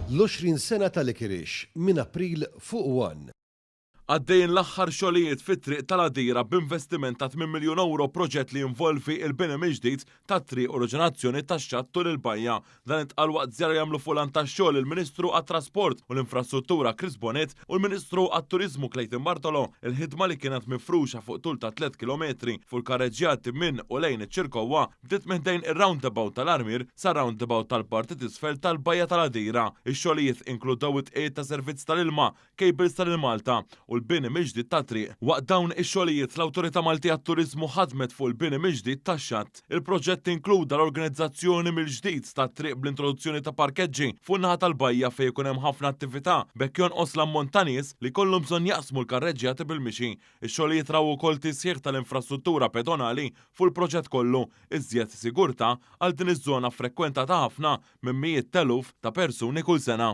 L-20 sena tal-Ikirix minn April fuq 1. Għaddejn l-aħħar xogħlijiet fit-triq tal-Għadira b'investiment ta' 8 miljun euro proġett li jinvolvi il-bini mill-ġdid tat-triq u reġunazzjoni tax-xatt tul il-bajja. Dan intqal waqt żjara jagħmlu fulan tax-xogħol il-Ministru għat-Trasport u l-Infrastruttura Chris Bonet u l-Ministru għat-Turiżmu Clayton Bartolo. Il-ħidma li kienet mifruxa fuq tul ta' 3 km fuq il-karreġġjati minn u lejn iċ-Ċirkowwa bdiet meħdejn ir-roundabout tal-Armir sa roundabout tal-parti t'isfel tal-bajja tal-Għadira. Ix-xogħlijiet inkludew it-tqiegħed ta' servizz tal-ilma, cables tal-Malta u l-bini mill-ġdid ta' triq. Waqt dawn ix-xogħlijiet l-Awtorità Maltija għat-Turiżmu ħadmet fuq il-bini mill-ġdid tax-xatt. Il-proġett inkluda l-organizzazzjoni mill-ġdid ta' triq bl-introduzzjoni ta' parkeġġi fuq naħa tal-bajja fejn ikun hemm ħafna attività bekk jonqos l-ammont ta' nies li jkollhom bżonn jaqsmu l-karreġġjati bil-mixi. Ix-xogħlijiet raw ukoll tisħiħ tal-infrastruttura pedonali fuq il-proġett kollu iżjed sigurtà għal din iż-żona frekkwentata ħafna minn mijiet teluf ta' persuni kull sena.